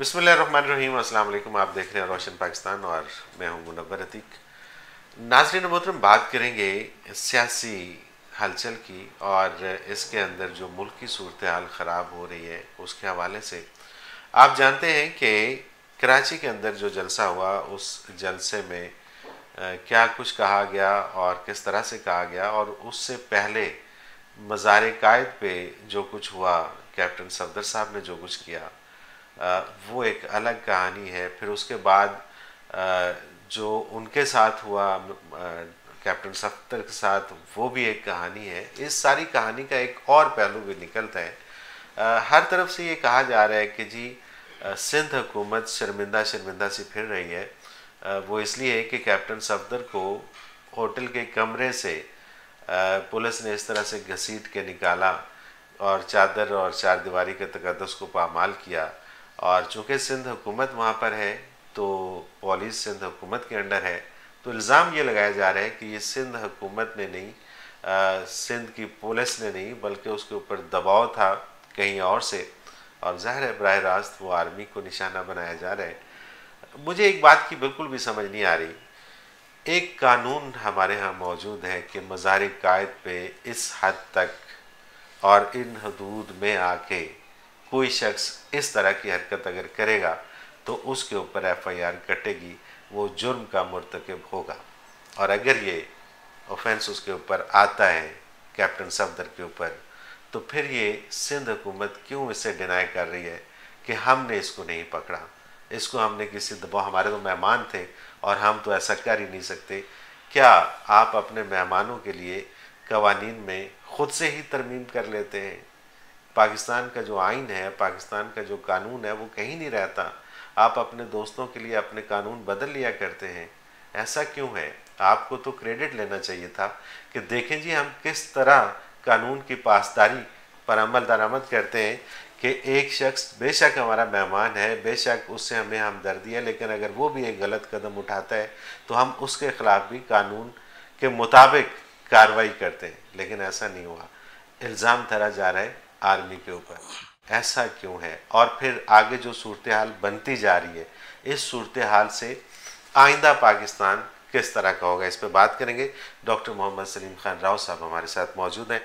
बिस्मिल्लाहिर्रहमानिर्रहीम। अस्सलाम वालेकुम। आप देख रहे हैं रोशन पाकिस्तान और मैं हूं मुनव्वर अतीक। नाज़रीन मोहतरम, बात करेंगे सियासी हलचल की और इसके अंदर जो मुल्क की सूरत हाल ख़राब हो रही है उसके हवाले से। आप जानते हैं कि कराची के अंदर जो जलसा हुआ उस जलसे में क्या कुछ कहा गया और किस तरह से कहा गया, और उससे पहले मज़ार कायद पे जो कुछ हुआ, कैप्टन सफदर साहब ने जो कुछ किया, वो एक अलग कहानी है। फिर उसके बाद जो उनके साथ हुआ कैप्टन सफदर के साथ, वो भी एक कहानी है। इस सारी कहानी का एक और पहलू भी निकलता है। हर तरफ से ये कहा जा रहा है कि जी सिंध हुकूमत शर्मिंदा सी फिर रही है। वो इसलिए कि कैप्टन सफदर को होटल के कमरे से पुलिस ने इस तरह से घसीट के निकाला और चादर और चारदीवारी के तकद्दुस को पामाल किया। और चूँकि सिंध हुकूमत वहाँ पर है तो पुलिस सिंध हुकूमत के अंडर है, तो इल्ज़ाम ये लगाया जा रहा है कि ये सिंध हुकूमत ने नहीं, सिंध की पुलिस ने नहीं, बल्कि उसके ऊपर दबाव था कहीं और से, और ज़ाहिर है बराह रास्त वो आर्मी को निशाना बनाया जा रहा है। मुझे एक बात की बिल्कुल भी समझ नहीं आ रही। एक कानून हमारे यहाँ मौजूद है कि मज़ार कायद पे इस हद तक और इन हदूद में आके कोई शख्स इस तरह की हरकत अगर करेगा तो उसके ऊपर FIR कटेगी, वो जुर्म का मुर्तकिब होगा। और अगर ये ऑफेंस उसके ऊपर आता है कैप्टन सफदर के ऊपर, तो फिर ये सिंध हुकूमत क्यों इसे डिनाई कर रही है कि हमने इसको नहीं पकड़ा, इसको हमने किसी दबाव, हमारे तो मेहमान थे और हम तो ऐसा कर ही नहीं सकते। क्या आप अपने मेहमानों के लिए कवानीन में ख़ुद से ही तरमीम कर लेते हैं? पाकिस्तान का जो आइन है, पाकिस्तान का जो कानून है, वो कहीं नहीं रहता। आप अपने दोस्तों के लिए अपने कानून बदल लिया करते हैं। ऐसा क्यों है? आपको तो क्रेडिट लेना चाहिए था कि देखें जी हम किस तरह कानून की पासदारी पर अमल दरामद करते हैं कि एक शख्स बेशक हमारा मेहमान है, बेशक उससे हमें हमदर्दी है, लेकिन अगर वो भी एक गलत कदम उठाता है तो हम उसके ख़िलाफ़ भी कानून के मुताबिक कार्रवाई करते हैं। लेकिन ऐसा नहीं हुआ। इल्ज़ाम धरा जा रहा है आर्मी के ऊपर। ऐसा क्यों है? और फिर आगे जो सूरत हाल बनती जा रही है, इस सूरत हाल से आइंदा पाकिस्तान किस तरह का होगा, इस पर बात करेंगे। डॉक्टर मोहम्मद सलीम खान राव साहब हमारे साथ मौजूद हैं।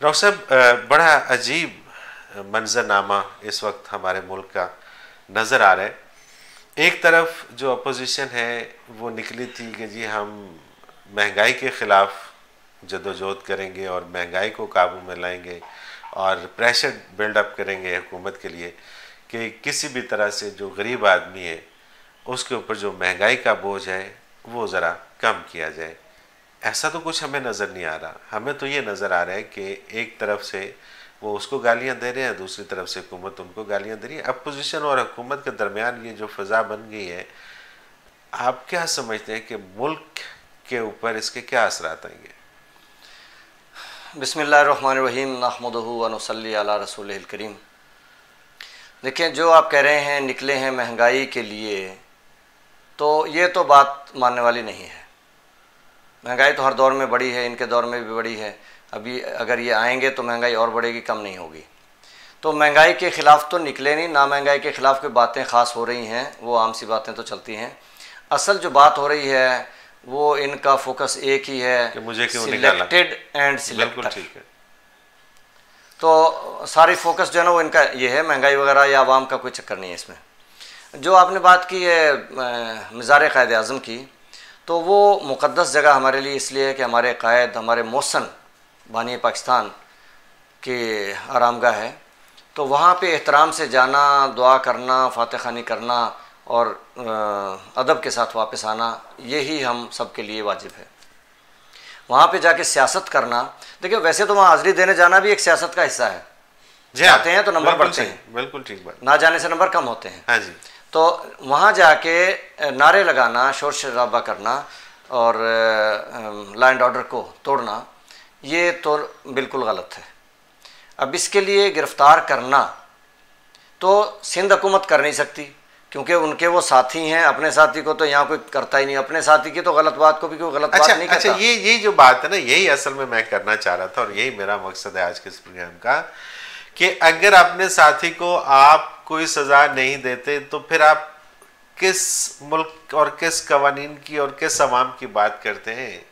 राव साहब, बड़ा अजीब मंजरनामा इस वक्त हमारे मुल्क का नज़र आ रहा है। एक तरफ जो अपोजिशन है वो निकली थी कि जी हम महंगाई के ख़िलाफ़ जदोजहद करेंगे और महंगाई को काबू में लाएंगे और प्रेशर बिल्डअप करेंगे हुकूमत के लिए कि किसी भी तरह से जो गरीब आदमी है उसके ऊपर जो महंगाई का बोझ है वो ज़रा कम किया जाए। ऐसा तो कुछ हमें नज़र नहीं आ रहा। हमें तो ये नज़र आ रहा है कि एक तरफ से वो उसको गालियां दे रहे हैं, दूसरी तरफ से हुकूमत उनको गालियां दे रही है। अपोजिशन और हुकूमत के दरमियान ये जो फ़ज़ा बन गई है, आप क्या समझते हैं कि मुल्क के ऊपर इसके क्या असरात आएंगे? बिस्मिल्लाहिर्रहमानिर्रहीम नहमदुहु व नुसल्ली अला रसूलिल करीम। देखिए, जो आप कह रहे हैं निकले हैं महंगाई के लिए, तो ये तो बात मानने वाली नहीं है। महंगाई तो हर दौर में बढ़ी है, इनके दौर में भी बढ़ी है। अभी अगर ये आएंगे तो महंगाई और बढ़ेगी, कम नहीं होगी। तो महंगाई के ख़िलाफ़ तो निकले नहीं। ना महंगाई के ख़िलाफ़ कोई बातें ख़ास हो रही हैं, वो आम सी बातें तो चलती हैं। असल जो बात हो रही है वो इनका फोकस एक ही है कि मुझे क्यों सिलेक्टेड एंड सिलेक्टेड। ठीक है। तो सारी फोकस जो है ना वो इनका ये है, महंगाई वगैरह या आवाम का कोई चक्कर नहीं है इसमें। जो आपने बात की है मज़ार कायद आज़म की, तो वो मुक़द्दस जगह हमारे लिए इसलिए है कि हमारे कायद, हमारे मौसन बानी पाकिस्तान के आरामगाह है। तो वहाँ पे एहतराम से जाना, दुआ करना, फातिह ख़ानी करना और अदब के साथ वापस आना, यही हम सब के लिए वाजिब है। वहाँ पे जाके सियासत करना, देखिए वैसे तो वहाँ हाज़िरी देने जाना भी एक सियासत का हिस्सा है। जाते हैं तो नंबर बढ़ते हैं, बिल्कुल ठीक बात। ना जाने से नंबर कम होते हैं। हाँ जी। तो वहाँ जाके नारे लगाना, शोर शराबा करना और लॉ एंड ऑर्डर को तोड़ना, ये तो बिल्कुल गलत है। अब इसके लिए गिरफ़्तार करना तो सिंध हुकूमत कर नहीं सकती, क्योंकि उनके वो साथी हैं। अपने साथी को तो यहाँ कोई करता ही नहीं, अपने साथी की तो गलत बात को भी कोई गलत बात नहीं करता। ये जो बात है ना, यही असल में मैं करना चाह रहा था और यही मेरा मकसद है आज के इस प्रोग्राम का, कि अगर अपने साथी को आप कोई सज़ा नहीं देते तो फिर आप किस मुल्क और किस कवानीन की और किस अवाम की बात करते हैं?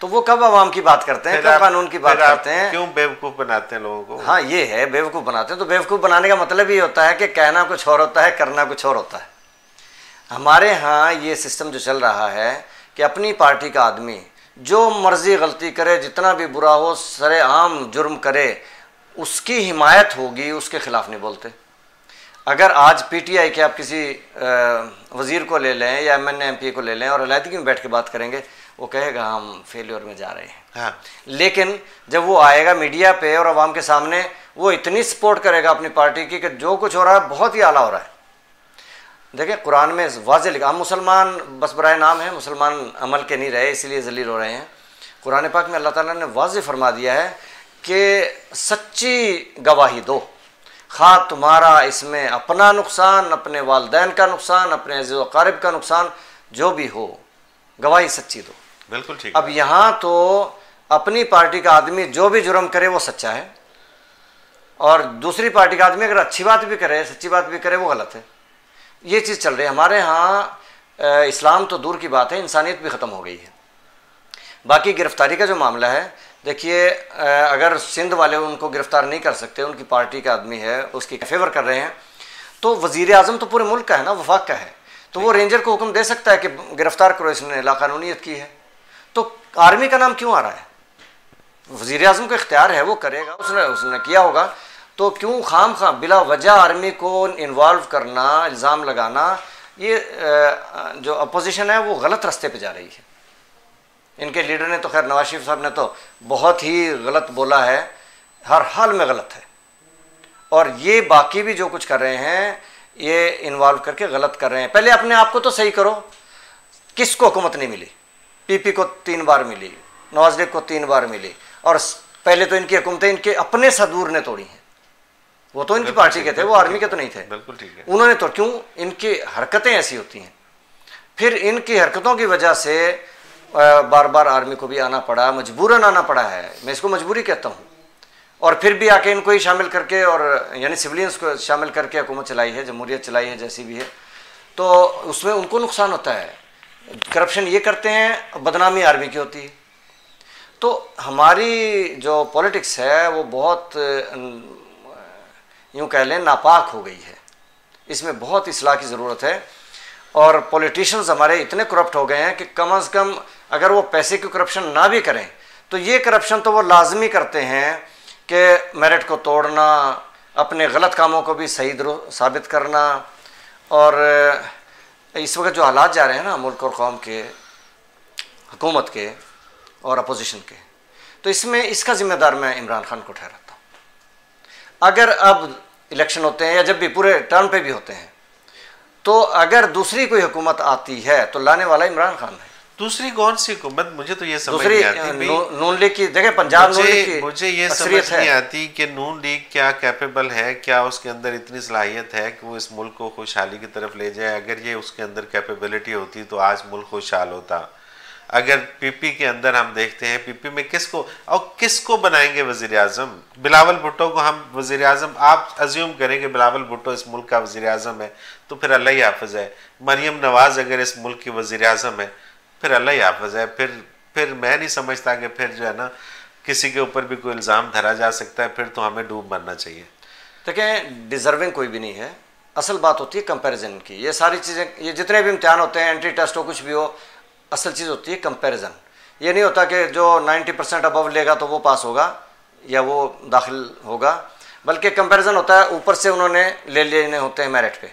तो वो कब अवाम की बात करते हैं, कब कानून की बात करते हैं? क्यों बेवकूफ़ बनाते हैं लोगों को? हाँ, ये है, बेवकूफ़ बनाते हैं। तो बेवकूफ़ बनाने का मतलब ये होता है कि कहना कुछ और होता है, करना कुछ और होता है। हमारे यहाँ ये सिस्टम जो चल रहा है कि अपनी पार्टी का आदमी जो मर्जी गलती करे, जितना भी बुरा हो, सरेआम जुर्म करे, उसकी हिमायत होगी, उसके खिलाफ नहीं बोलते। अगर आज पीटीआई के आप किसी वज़ीर को ले लें या एमएनए एमपी को ले लें और अलहदगी में बैठ के बात करेंगे, वो कहेगा हम फेलियर में जा रहे हैं। हाँ। लेकिन जब वो आएगा मीडिया पे और आवाम के सामने, वो इतनी सपोर्ट करेगा अपनी पार्टी की कि जो कुछ हो रहा है बहुत ही आला हो रहा है। देखिए, कुरान में वाज़ेह लिखा, हम मुसलमान बस बराए नाम है, मुसलमान अमल के नहीं रहे, इसीलिए ज़लील हो रहे हैं। कुरान पाक में अल्लाह ताला ने वाज़ेह फरमा दिया है कि सच्ची गवाही दो, खा तुम्हारा इसमें अपना नुकसान, अपने वालिदैन का नुकसान, अपने अज़ीज़ व अक़ारिब का नुकसान, जो भी हो, गवाही सच्ची दो। बिल्कुल ठीक। अब यहाँ तो अपनी पार्टी का आदमी जो भी जुर्म करे वो सच्चा है, और दूसरी पार्टी का आदमी अगर अच्छी बात भी करे, सच्ची बात भी करे, वो गलत है। ये चीज़ चल रही है हमारे यहाँ। इस्लाम तो दूर की बात है, इंसानियत भी ख़त्म हो गई है। बाकी गिरफ्तारी का जो मामला है, देखिए, अगर सिंध वाले उनको गिरफ्तार नहीं कर सकते, उनकी पार्टी का आदमी है, उसकी फेवर कर रहे हैं, तो वज़ीर आज़म तो पूरे मुल्क का है ना, वफाक का है, तो वो रेंजर को हुक्म दे सकता है कि गिरफ्तार करो, इसने लाकानूनियत की है। तो आर्मी का नाम क्यों आ रहा है? वज़ीर आज़म को इख्तियार है, वो करेगा, उसने किया होगा, तो क्यों खाम बिला वजह आर्मी को इन्वॉल्व करना, इल्ज़ाम लगाना? ये जो अपोजिशन है वो गलत रास्ते पे जा रही है। इनके लीडर ने तो खैर, नवाज शरीफ साहब ने तो बहुत ही गलत बोला है, हर हाल में गलत है। और ये बाकी भी जो कुछ कर रहे हैं, ये इन्वॉल्व करके गलत कर रहे हैं। पहले अपने आप को तो सही करो। किसको हुकूमत नहीं मिली? पीपी को 3 बार मिली, नवाज लीग को 3 बार मिली, और पहले तो इनकी हुकूमतें इनके अपने सदूर ने तोड़ी हैं। वो तो इनकी पार्टी के थे, वो आर्मी के तो नहीं थे। बिल्कुल ठीक है। उन्होंने तो, क्यों? इनकी हरकतें ऐसी होती हैं। फिर इनकी हरकतों की वजह से बार बार आर्मी को भी आना पड़ा, मजबूरन आना पड़ा है, मैं इसको मजबूरी कहता हूँ। और फिर भी आके इनको ही शामिल करके, और यानी सिविलियंस को शामिल करके हुकूमत चलाई है, जमहूरियत चलाई है, जैसी भी है। तो उसमें उनको नुकसान होता है। करप्शन ये करते हैं, बदनामी आर्मी की होती है। तो हमारी जो पॉलिटिक्स है वो बहुत, यूँ कह लें, नापाक हो गई है। इसमें बहुत इस्लाह की ज़रूरत है। और पॉलिटिशियंस हमारे इतने करप्ट हो गए हैं कि कम अज़ कम अगर वो पैसे की करप्शन ना भी करें, तो ये करप्शन तो वो लाजमी करते हैं कि मेरिट को तोड़ना, अपने गलत कामों को भी सही साबित करना। और इस वक्त जो हालात जा रहे हैं ना मुल्क और कौम के, हुकूमत के और अपोजिशन के, तो इसमें इसका ज़िम्मेदार मैं इमरान खान को ठहराता हूँ। अगर अब इलेक्शन होते हैं या जब भी पूरे टर्म पे भी होते हैं, तो अगर दूसरी कोई हुकूमत आती है तो लाने वाला इमरान खान है। दूसरी कौन सी हुकूमत? मुझे तो ये समझ नहीं आती। नून लीग की, देखिए पंजाब नून लीग की, मुझे ये समझ नहीं आती कि नून लीग क्या कैपेबल है, क्या उसके अंदर इतनी सलाहियत है कि वो इस मुल्क को खुशहाली की तरफ ले जाए। अगर ये उसके अंदर कैपेबिलिटी होती तो आज मुल्क खुशहाल होता। अगर पीपी के अंदर हम देखते हैं, पीपी में किसको बनाएंगे वज़ीर आज़म? बिलावल भुट्टो को हम वज़ीर आज़म, आप अज्यूम करें कि बिलावल भुट्टो इस मुल्क का वज़ीर आज़म है, तो फिर अल्लाह ही हाफ़िज़ है। मरियम नवाज़ अगर इस मुल्क की वज़ीर आज़म है, फिर अल्लाह ही हाफ़िज़ है। फिर मैं नहीं समझता कि फिर जो है ना किसी के ऊपर भी कोई इल्ज़ाम धरा जा सकता है। फिर तो हमें डूब मरना चाहिए। देखें, डिज़र्विंग कोई भी नहीं है। असल बात होती है कंपैरिजन की। ये सारी चीज़ें, ये जितने भी इम्तिहान होते हैं, एंट्री टेस्ट हो, कुछ भी हो, असल चीज़ होती है कंपैरिजन। ये नहीं होता कि जो 90% अबव लेगा तो वो पास होगा या वो दाखिल होगा, बल्कि कंपैरिजन होता है, ऊपर से उन्होंने ले लेने होते हैं मेरिट पे।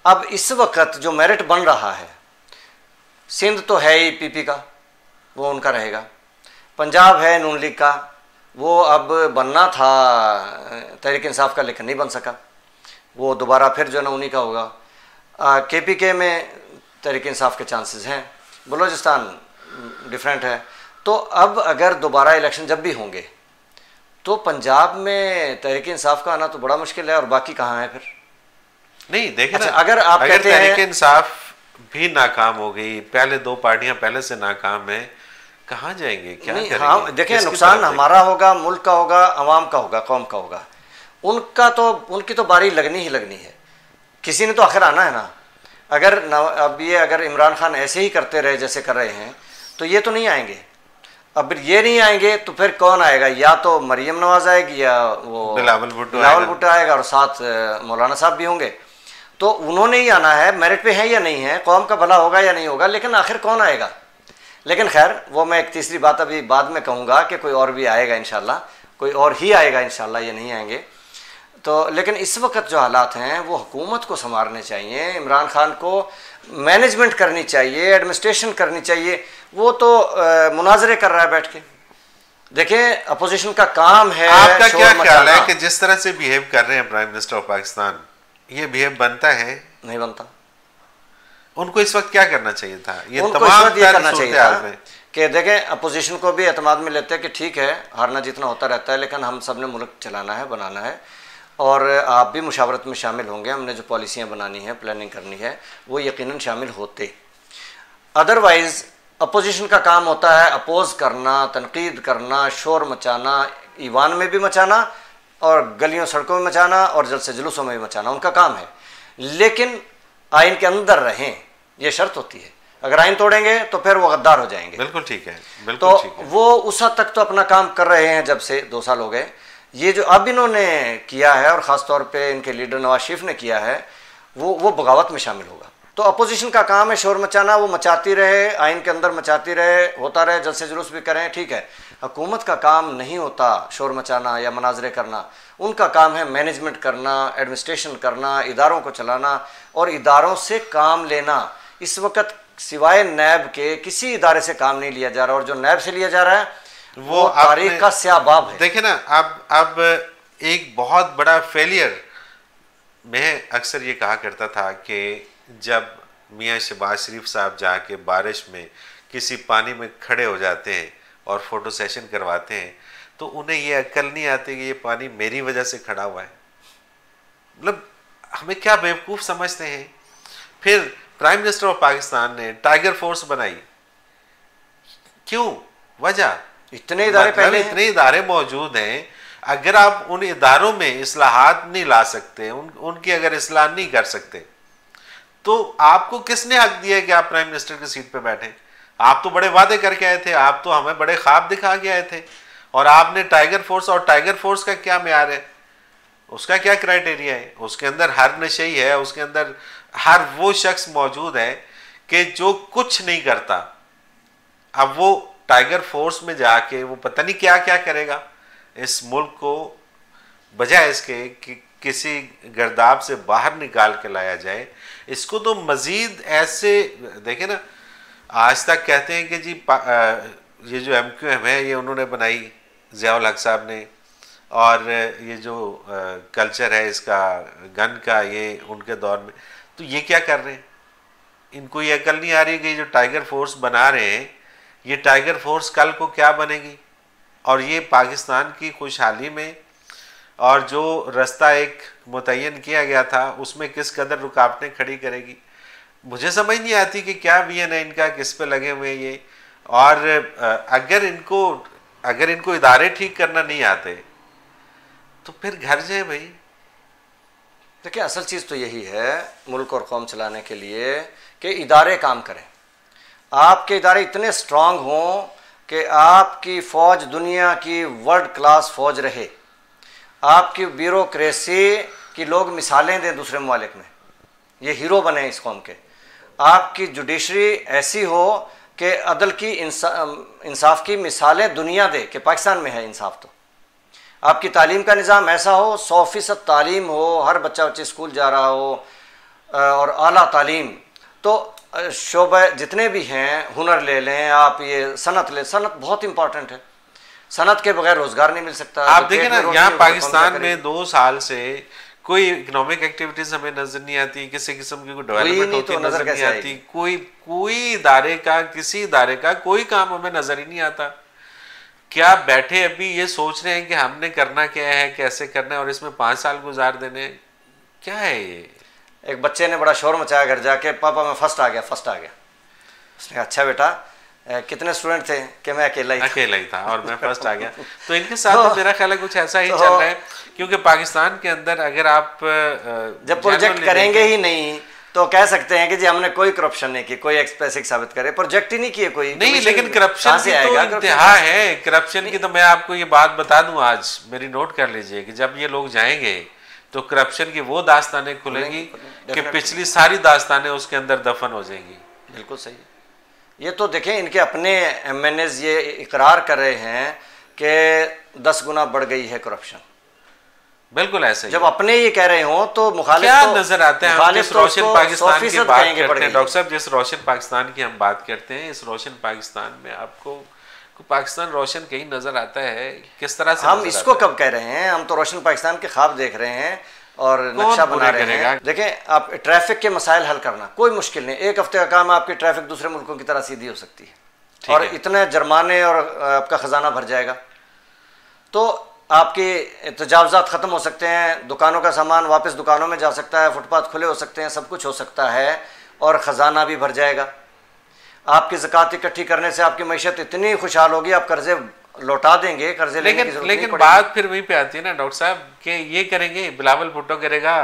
अब इस वक्त जो मेरिट बन रहा है, सिंध तो है ही पीपी का, वो उनका रहेगा। पंजाब है नून लीग का, वो अब बनना था तहरीक इंसाफ का, लेकिन नहीं बन सका, वो दोबारा फिर जो है ना उन्हीं का होगा। KPK में तहरीक इंसाफ के चांसेस हैं। बलूचिस्तान डिफरेंट है। तो अब अगर दोबारा इलेक्शन जब भी होंगे, तो पंजाब में तहरीक इंसाफ का आना तो बड़ा मुश्किल है, और बाकी कहाँ है फिर? नहीं, देखिए अच्छा, अगर आप कहते हैं तहरीक इंसाफ भी नाकाम हो गई, पहले 2 पार्टियां पहले से नाकाम है, कहाँ जाएंगे, क्या करेंगे? हाँ, देखिए, नुकसान हमारा होगा, मुल्क का होगा, अवाम का होगा, कौम का होगा। उनकी तो बारी लगनी ही लगनी है, किसी ने तो आखिर आना है ना। अगर इमरान खान ऐसे ही करते रहे जैसे कर रहे हैं तो ये तो नहीं आएंगे। अब ये नहीं आएंगे तो फिर कौन आएगा? या तो मरियम नवाज आएगी या वो बिलावल भुट्टो आएगा, और साथ मौलाना साहब भी होंगे। तो उन्होंने ही आना है, मेरिट पे है या नहीं है, कौम का भला होगा या नहीं होगा, लेकिन आखिर कौन आएगा? लेकिन खैर वो मैं एक तीसरी बात अभी बाद में कहूँगा कि कोई और भी आएगा इंशाल्लाह, कोई और ही आएगा इंशाल्लाह, ये नहीं आएंगे। तो लेकिन इस वक्त जो हालात हैं वो हुकूमत को संभालने चाहिए, इमरान खान को मैनेजमेंट करनी चाहिए, एडमिनिस्ट्रेशन करनी चाहिए। वो तो मुनाजरे कर रहा है बैठ के। देखिए अपोजिशन का काम है। आपका क्या ख्याल है कि जिस तरह से बिहेव कर रहे हैं प्राइम मिनिस्टर ऑफ पाकिस्तान, ये बिहेव बनता है? नहीं बनता। उनको इस वक्त क्या करना चाहिए था? ये तमाम ये करना चाहिए था कि देखें अपोजिशन को भी एतमाद में लेते हैं कि ठीक है हारना जीतना होता रहता है, लेकिन हम सब ने मुल्क चलाना है, बनाना है, और आप भी मुशावरत में शामिल होंगे। हमने जो पॉलिसियाँ बनानी है, प्लानिंग करनी है, वो यकीनन शामिल होते। अदरवाइज़ अपोजिशन का काम होता है अपोज करना, तनकीद करना, शोर मचाना, ईवान में भी मचाना और गलियों सड़कों में मचाना और जलसे जुलूसों में भी मचाना, उनका काम है। लेकिन आइन के अंदर रहें, ये शर्त होती है। अगर आइन तोड़ेंगे तो फिर वो गद्दार हो जाएंगे। बिल्कुल ठीक है, बिल्कुल ठीक है। वो उस हद तक तो अपना काम कर रहे हैं जब से 2 साल हो गए। ये जो अब इन्होंने किया है और ख़ास तौर पे इनके लीडर नवाज शरीफ ने किया है, वो बगावत में शामिल होगा। तो अपोजिशन का काम है शोर मचाना, वो मचाती रहे, आइन के अंदर मचाती रहे, होता रहे, जलसे जुलूस भी करें, ठीक है। हुकूमत का काम नहीं होता शोर मचाना या मनाजरे करना, उनका काम है मैनेजमेंट करना, एडमिनिस्ट्रेशन करना, इदारों को चलाना और इदारों से काम लेना। इस वक्त सिवाय नैब के किसी इदारे से काम नहीं लिया जा रहा, और जो नैब से लिया जा रहा है वो तारीख का स्याबाब है। देखे ना, अब एक बहुत बड़ा फेलियर, मैं अक्सर ये कहा करता था कि जब मियाँ शहबाज शरीफ साहब जाके बारिश में किसी पानी में खड़े हो जाते हैं और फोटो सेशन करवाते हैं तो उन्हें ये अक्ल नहीं आती कि ये पानी मेरी वजह से खड़ा हुआ है। मतलब हमें क्या बेवकूफ़ समझते हैं। फिर प्राइम मिनिस्टर ऑफ पाकिस्तान ने टाइगर फोर्स बनाई, क्यों? वजह इतने इदारे पहले इतने इदारे मौजूद हैं, अगर आप उन इदारों में इस्लाहात नहीं ला सकते, उनकी अगर इस्लाह नहीं कर सकते, तो आपको किसने हक दिया है कि आप प्राइम मिनिस्टर की सीट पे बैठे? आप तो बड़े वादे करके आए थे, आप तो हमें बड़े ख्वाब दिखा के आए थे, और आपने टाइगर फोर्स, और टाइगर फोर्स का क्या म्यार है, उसका क्या क्राइटेरिया है? उसके अंदर हर नशई है, उसके अंदर हर वो शख्स मौजूद है कि जो कुछ नहीं करता। अब वो टाइगर फोर्स में जाके वो पता नहीं क्या क्या करेगा इस मुल्क को, बजाय इसके कि किसी गर्दाब से बाहर निकाल के लाया जाए। इसको तो मज़ीद ऐसे देखें ना, आज तक कहते हैं कि जी ये जो MQM है ये उन्होंने बनाई, ज़ियाउल हक साहब ने, और ये जो कल्चर है इसका गन का, ये उनके दौर में। तो ये क्या कर रहे हैं? इनको ये अकल नहीं आ रही कि जो टाइगर फोर्स बना रहे हैं, ये टाइगर फोर्स कल को क्या बनेगी, और ये पाकिस्तान की खुशहाली में और जो रास्ता एक मुतय्यन किया गया था उसमें किस कदर रुकावटें खड़ी करेगी। मुझे समझ नहीं आती कि क्या विजन है इनका, किस पे लगे हुए ये। और अगर इनको इदारे ठीक करना नहीं आते तो फिर घर जाए भाई। देखिए असल चीज़ तो यही है मुल्क और कौम चलाने के लिए कि इदारे काम करें। आपके इदारे इतने स्ट्रांग हों कि आपकी फ़ौज दुनिया की वर्ल्ड क्लास फ़ौज रहे, आपकी ब्यूरोक्रेसी की लोग मिसालें दें दूसरे ममालिक में, ये हीरो बने इस कौम के। आपकी जुडिशरी ऐसी हो कि अदल की इंसाफ की मिसालें दुनिया दे कि पाकिस्तान में है इंसाफ। तो आपकी तालीम का निज़ाम ऐसा हो, 100% तालीम हो, हर बच्चा बच्चे स्कूल जा रहा हो, और आला तालीम। तो शोबे जितने भी हैं, हुनर ले लें आप, ये सनत ले, सनत बहुत इंपॉर्टेंट है, सनत के बगैर रोजगार नहीं मिल सकता। आप देखें ना, यहाँ पाकिस्तान में 2 साल से कोई इकोनॉमिक एक्टिविटीज हमें नजर नहीं आती, किसी किस्म की कोई डेवलपमेंट होती नजर नहीं आती, कोई इदारे का, किसी इदारे का कोई काम हमें नजर ही नहीं आता। क्या बैठे अभी ये सोच रहे हैं कि हमने करना क्या है, कैसे करना है, और इसमें 5 साल गुजार देने? क्या है ये? एक बच्चे ने बड़ा शोर मचाया घर जाके, पापा मैं फर्स्ट आ गया, फर्स्ट आ गया। उसने कहा अच्छा बेटा, कितने स्टूडेंट थे कि मैं अकेला ही था और मैं फर्स्ट आ गया। तो इनके साथ मेरा ख्याल है कुछ ऐसा ही चल रहा है, क्योंकि पाकिस्तान के अंदर अगर आप जब प्रोजेक्ट करेंगे ही नहीं तो कह सकते हैं कि जी हमने कोई करप्शन नहीं की, कोई एक्सप्रेसिव साबित करे, प्रोजेक्ट ही नहीं किए कोई नहीं। लेकिन करप्शन की तो इंतहा है, करप्शन की तो मैं आपको ये बात बता दूं, आज मेरी नोट कर लीजिए कि जब ये लोग जाएंगे तो करप्शन की वो दास्तानें खुलेंगी कि पिछली सारी दास्तानें उसके अंदर दफन हो जाएंगी। बिल्कुल सही। ये तो देखें इनके अपने MNAs ये इकरार कर रहे हैं कि 10 गुना बढ़ गई है करप्शन। बिल्कुल ऐसे जब अपने ये कह रहे हो तो मुखालिफ क्या तो नजर आता है। हम जिस रोशन पाकिस्तान की बात करते हैं डॉक्टर साहब, जिस रोशन पाकिस्तान की हम बात करते हैं, इस रोशन पाकिस्तान में आपको पाकिस्तान रोशन कहीं नजर आता है? किस तरह से हम इसको कब कह रहे हैं? हम तो रोशन पाकिस्तान के ख्वाब देख रहे हैं और नक्शा बना रहे हैं। देखें आप ट्रैफिक के मसाइल हल करना कोई मुश्किल नहीं, 1 हफ्ते का काम है, आपकी ट्रैफिक दूसरे मुल्कों की तरह सीधी हो सकती है और इतने जुर्माने और आपका खजाना भर जाएगा, तो आपके तजावज़ात ख़त्म हो सकते हैं, दुकानों का सामान वापस दुकानों में जा सकता है, फुटपाथ खुले हो सकते हैं, सब कुछ हो सकता है और ख़जाना भी भर जाएगा। आपकी ज़कात इकट्ठी करने से आपकी मैशत इतनी खुशहाल होगी, आप कर्जे लौटा देंगे, कर्जे लेने की ज़रूरत नहीं पड़ेगी। बात फिर वहीं पे आती है ना डॉक्टर साहब कि ये करेंगे, बिलावल भुट्टो करेगा,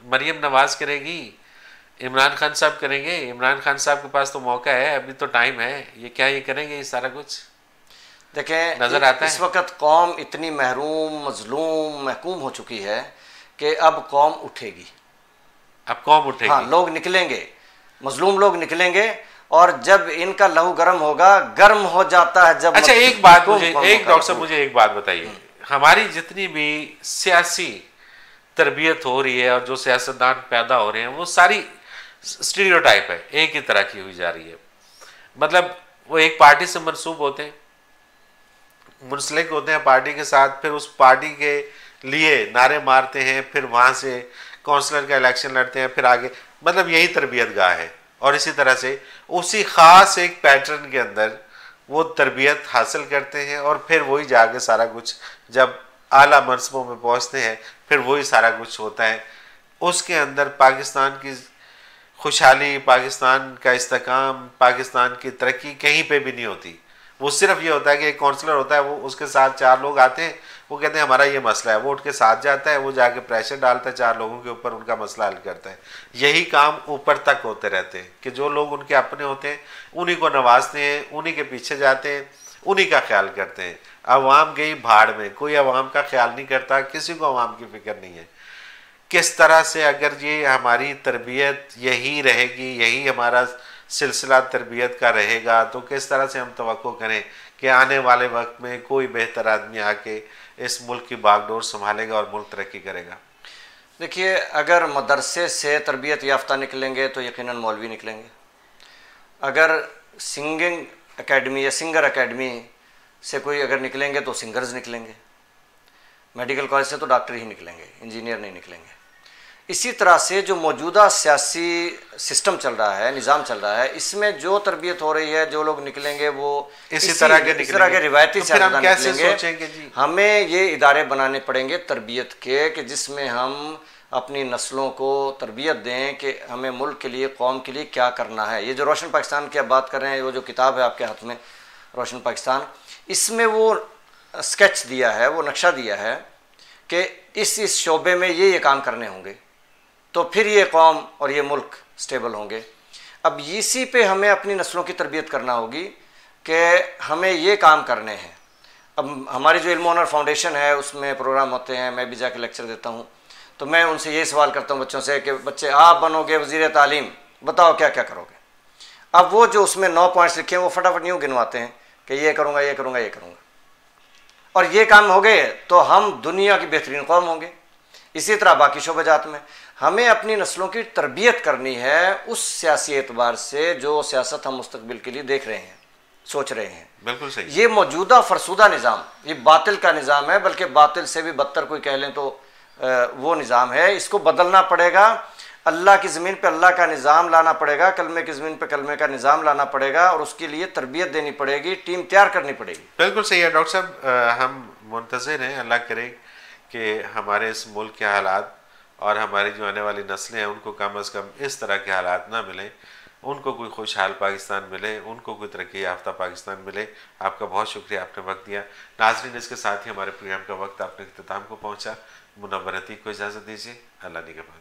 मरियम नवाज करेगी, इमरान खान साहब करेंगे। इमरान खान साहब के पास तो मौका है, अभी तो टाइम है, ये क्या ये करेंगे ये सारा कुछ? देखें नजर आता है इस वक्त कौम इतनी महरूम, मजलूम, महकूम हो चुकी है कि अब कौम उठेगी। अब कौम उठेगी। हाँ, लोग निकलेंगे, मजलूम लोग निकलेंगे और जब इनका लहू गर्म होगा, गर्म हो जाता है जब। अच्छा एक बात मुझे, एक डॉक्टर साहब मुझे एक बात बताइए, हमारी जितनी भी सियासी तरबियत हो रही है और जो सियासतदान पैदा हो रहे हैं वो सारी स्टीरियोटाइप है, एक ही तरह की हुई जा रही है। मतलब वो एक पार्टी से मनसूब होते हैं, मुंसलिक होते हैं पार्टी के साथ, फिर उस पार्टी के लिए नारे मारते हैं, फिर वहाँ से काउंसलर का इलेक्शन लड़ते हैं, फिर आगे, मतलब यही तरबियत गाह है। और इसी तरह से उसी ख़ास एक पैटर्न के अंदर वो तरबियत हासिल करते हैं और फिर वही जाके सारा कुछ जब आला मनसबों में पहुँचते हैं फिर वही सारा कुछ होता है। उसके अंदर पाकिस्तान की खुशहाली, पाकिस्तान का इस्तेकाम, पाकिस्तान की तरक्की कहीं पे भी नहीं होती। वो सिर्फ ये होता है कि एक काउंसलर होता है, वो उसके साथ 4 लोग आते हैं, वो कहते हैं हमारा ये मसला है, वो उठ के साथ जाता है, वो जाके प्रेशर डालता है 4 लोगों के ऊपर, उनका मसला हल करता है। यही काम ऊपर तक होते रहते हैं कि जो लोग उनके अपने होते हैं उन्हीं को नवाजते हैं, उन्हीं के पीछे जाते हैं, उन्हीं का ख्याल करते हैं। अवाम गई भाड़ में, कोई अवाम का ख्याल नहीं करता, किसी को अवाम की फिक्र नहीं है। किस तरह से अगर ये हमारी तरबियत यही रहेगी, यही हमारा सिलसिला तरबियत का रहेगा, तो किस तरह से हम तवक्को करें कि आने वाले वक्त में कोई बेहतर आदमी आके इस मुल्क की बागडोर संभालेगा और मुल्क तरक्की करेगा? देखिए, अगर मदरसे से तरबियत याफ्ता निकलेंगे तो यकीनन मौलवी निकलेंगे। अगर सिंगिंग एकेडमी या सिंगर एकेडमी से कोई अगर निकलेंगे तो सिंगर्स निकलेंगे। मेडिकल कॉलेज से तो डॉक्टर ही निकलेंगे, इंजीनियर नहीं निकलेंगे। इसी तरह से जो मौजूदा सियासी सिस्टम चल रहा है, निज़ाम चल रहा है, इसमें जो तरबियत हो रही है, जो लोग निकलेंगे वो इसी तरह के रिवायती सियासतदान निकलेंगे। हमें ये इदारे बनाने पड़ेंगे तरबियत के कि जिसमें हम अपनी नस्लों को तरबियत दें कि हमें मुल्क के लिए, कौम के लिए क्या करना है। ये जो रोशन पाकिस्तान की आप बात कर रहे हैं, वो जो किताब है आपके हाथ में रोशन पाकिस्तान, इसमें वो स्केच दिया है, वो नक्शा दिया है कि इस शोबे में ये काम करने होंगे तो फिर ये कौम और ये मुल्क स्टेबल होंगे। अब इसी पे हमें अपनी नस्लों की तरबियत करना होगी कि हमें ये काम करने हैं। अब हमारी जो इल्म ऑनर फाउंडेशन है उसमें प्रोग्राम होते हैं, मैं भी जाके लेक्चर देता हूँ, तो मैं उनसे ये सवाल करता हूँ बच्चों से कि बच्चे आप बनोगे वज़ीर तालीम, बताओ क्या क्या करोगे। अब वो जो उसमें 9 पॉइंट्स लिखे हैं वो फटाफट यूँ गिनवाते हैं कि ये करूँगा, ये करूँगा, ये करूँगा, और ये काम हो गए तो हम दुनिया की बेहतरीन कौम होंगे। इसी तरह बाकी शोबजात में हमें अपनी नस्लों की तरबियत करनी है उस सियासी एतबार से जो सियासत हम मुस्तकबिल के लिए देख रहे हैं, सोच रहे हैं। बिल्कुल सही। ये मौजूदा फरसूदा निज़ाम, ये बातिल का निज़ाम है, बल्कि बातिल से भी बदतर कोई कह लें तो वो निज़ाम है। इसको बदलना पड़ेगा, अल्लाह की ज़मीन पे अल्लाह का निज़ाम लाना पड़ेगा, कलमे की ज़मीन पे कलमे का निज़ाम लाना पड़ेगा और उसके लिए तरबियत देनी पड़ेगी, टीम तैयार करनी पड़ेगी। बिल्कुल सही है डॉक्टर साहब, हम मुंतज़िर हैं, अल्लाह करे कि हमारे इस मुल्क के हालात और हमारी जो आने वाली नस्लें हैं उनको कम अज़ कम इस तरह के हालात ना मिलें। उनको कोई खुशहाल पाकिस्तान मिले, उनको कोई तरक्की याफ्ता पाकिस्तान मिले। आपका बहुत शुक्रिया, आपने वक्त दिया। नाज़रीन, इसके साथ ही हमारे प्रोग्राम का वक्त अपने इख्तिताम को पहुँचा। मुनव्वर अतीक को इजाज़त दीजिए। अल्लाह निगहबान।